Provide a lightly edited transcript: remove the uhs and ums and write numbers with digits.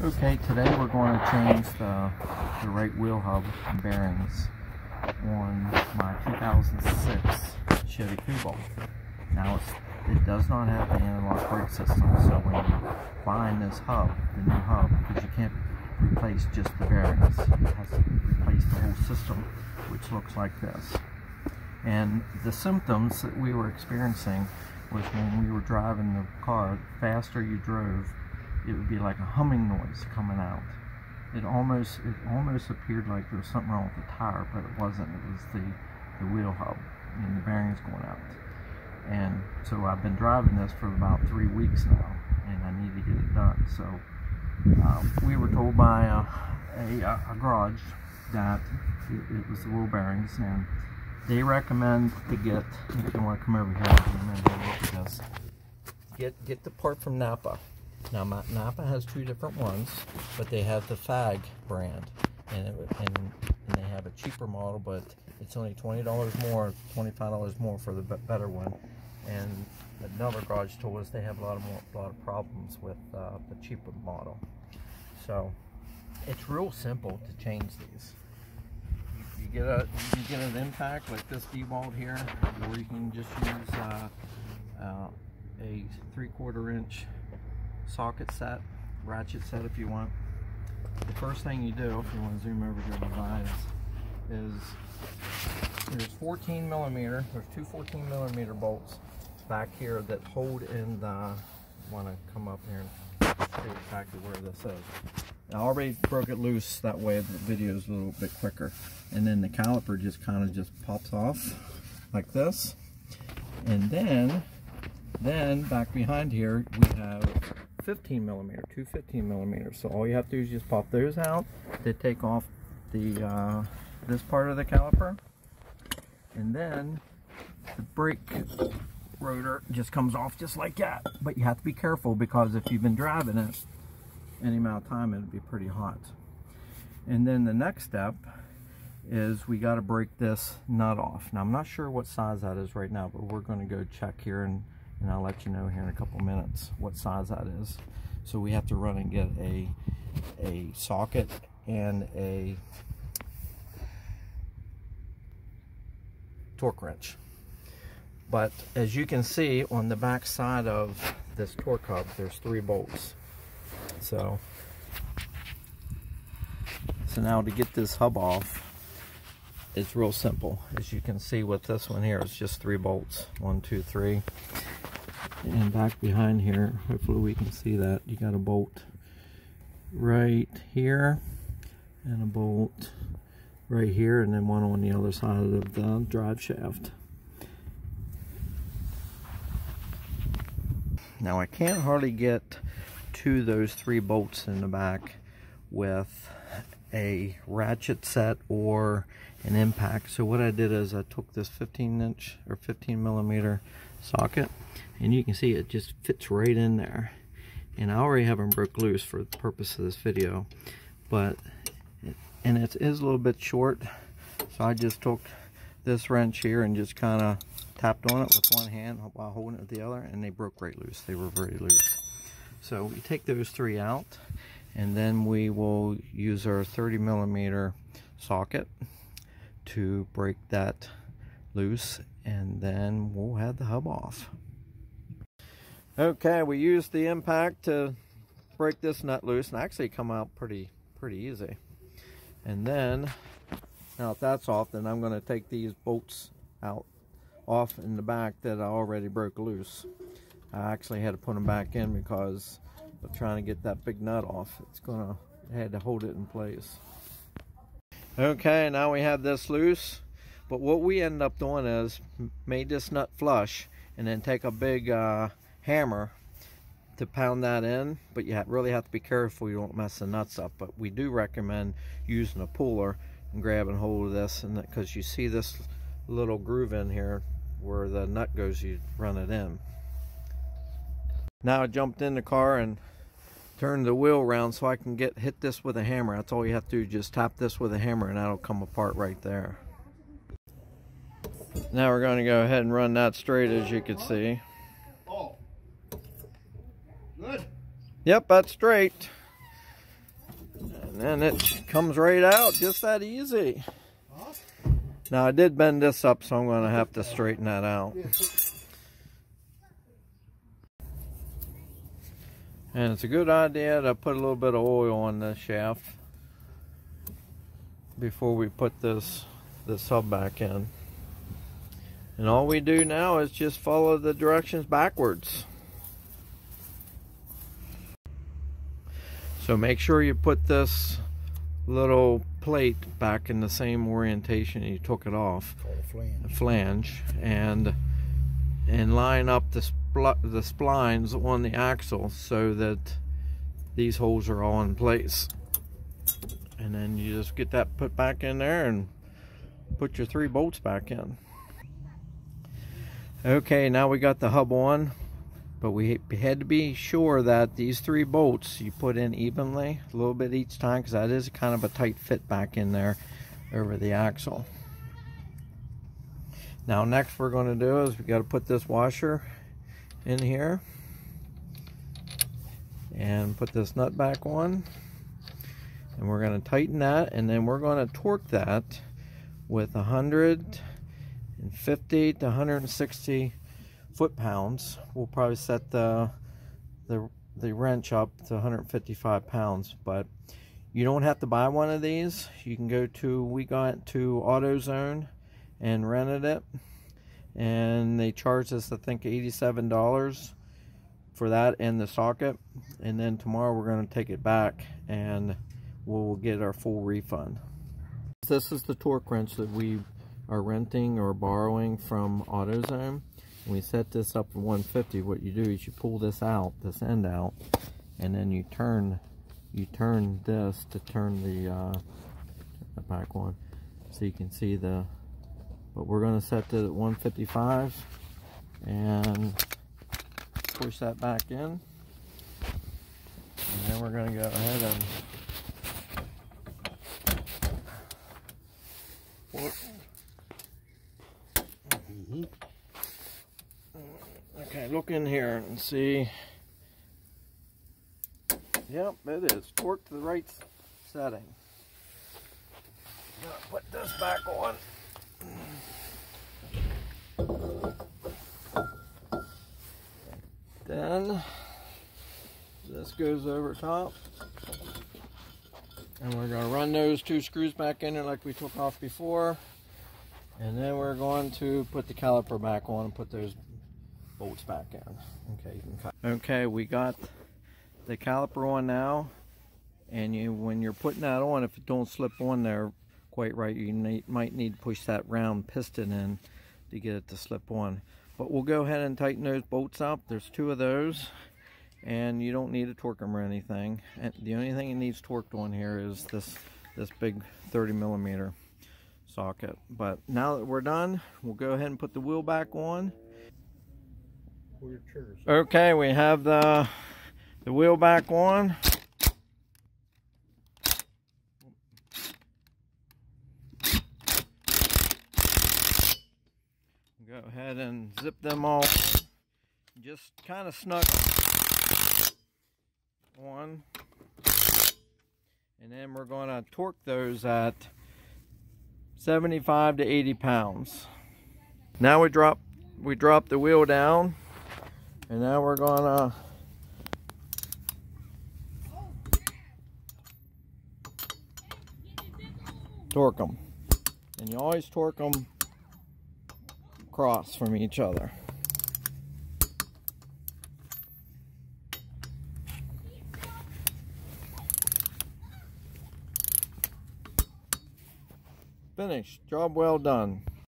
Okay, today we're going to change the right wheel hub and bearings on my 2006 Chevy Cobalt. Now it does not have the analog brake system, so when you find this hub, the new hub, because you can't replace just the bearings, it has to replace the whole system, which looks like this. And the symptoms that we were experiencing was when we were driving the car, the faster you drove, it would be like a humming noise coming out. It almost appeared like there was something wrong with the tire, but it wasn't. It was the wheel hub and the bearings going out. And so I've been driving this for about 3 weeks now, and I need to get it done. So we were told by a garage that it was the wheel bearings, and they recommend to get, if you want to come over here, I recommend to look at this. Get the part from Napa. Now Napa has 2 different ones, but they have the FAG brand, and they have a cheaper model, but it's only $20 more, $25 more for the better one. And another garage told us they have a lot of problems with the cheaper model. So it's real simple to change these. You get an impact like this deballed here, or you can just use a 3/4 inch socket set, ratchet set if you want. The first thing you do, if you want to zoom over here to the eyes, is there's 14 millimeter, there's 2 14 millimeter bolts back here that hold in the, want to come up here and show you exactly where this is. I already broke it loose, that way the video is a little bit quicker. And then the caliper just kind of just pops off like this. And then back behind here we have 15 millimeter, 2 15 millimeters. So all you have to do is just pop those out. They take off the this part of the caliper, and then the brake rotor just comes off just like that. But you have to be careful, because if you've been driving it any amount of time, it'll be pretty hot. And then the next step is we got to break this nut off. Now I'm not sure what size that is right now, but we're going to go check here, and I'll let you know here in a couple minutes what size that is. So we have to run and get a socket and a torque wrench. But as you can see on the back side of this torque hub, there's 3 bolts. So now to get this hub off, it's real simple. As you can see with this one here, it's just 3 bolts, 1 2 3. And back behind here, hopefully we can see that, you got a bolt right here and a bolt right here, and then one on the other side of the drive shaft. Now I can't hardly get to those 3 bolts in the back with a ratchet set or an impact. So what I did is I took this 15 inch or 15 millimeter socket, and you can see it just fits right in there. And I already have them broke loose for the purpose of this video, but it is a little bit short, so I just took this wrench here and just kind of tapped on it with one hand while holding it with the other, and they broke right loose. They were very loose. So we take those 3 out, and then we will use our 30 millimeter socket to break that loose, and then we'll have the hub off. Okay, we used the impact to break this nut loose, and actually come out pretty easy. And then, now if that's off, then I'm going to take these bolts out off in the back that I already broke loose. I actually had to put them back in because of trying to get that big nut off. I had to hold it in place. Okay, now we have this loose, but what we end up doing is made this nut flush, and then take a big hammer to pound that in. But you really have to be careful you don't mess the nuts up. But we do recommend using a puller and grabbing hold of this, and because you see this little groove in here where the nut goes, you run it in. Now I jumped in the car and turned the wheel around so I can hit this with a hammer. That's all you have to do, just tap this with a hammer, and that'll come apart right there. Now we're going to go ahead and run that straight, as you can see. Oh, good. Yep, that's straight. And it comes right out, just that easy. Now I did bend this up, so I'm going to have to straighten that out. And it's a good idea to put a little bit of oil on this shaft before we put this hub back in. And all we do now is just follow the directions backwards. So make sure you put this little plate back in the same orientation you took it off, the flange, and line up the splines on the axle so that these holes are all in place. And then you just get that put back in there and put your 3 bolts back in. Okay, now we got the hub on, but we had to be sure that these 3 bolts you put in evenly, a little bit each time, because that is kind of a tight fit back in there over the axle. Now next we're going to do is we got to put this washer in here and put this nut back on, and we're going to tighten that, and then we're going to torque that with 150 to 160 foot-pounds. We'll probably set the wrench up to 155 pounds, but you don't have to buy one of these. You can go to, we got to AutoZone and rented it, and they charged us, I think, $87 for that and the socket. And then tomorrow we're going to take it back and we'll get our full refund. This is the torque wrench that we are renting or borrowing from AutoZone. When we set this up at 150, what you do is you pull this out, this end out, and then you turn this to turn the back one, so you can see the. But we're going to set it at 155 and push that back in, and then we're going to go ahead and. Okay, look in here and see. Yep, it is torqued to the right setting. Gonna put this back on. Then this goes over top, and we're going to run those 2 screws back in there like we took off before, and then we're going to put the caliper back on and put those bolts back in. Okay, you can cut. Okay, we got the caliper on now, and when you're putting that on, if it don't slip on there quite right, you might need to push that round piston in to get it to slip on. But we'll go ahead and tighten those bolts up. There's 2 of those, and you don't need to torque them or anything. And the only thing it needs torqued on here is this big 30mm socket. But now that we're done, we'll go ahead and put the wheel back on. Okay, we have the wheel back on. Go ahead and zip them all, just kind of snug on, and then we're going to torque those at 75 to 80 pounds. Now we drop the wheel down, and now we're going to torque them, and you always torque them across from each other. Finished. Job well done.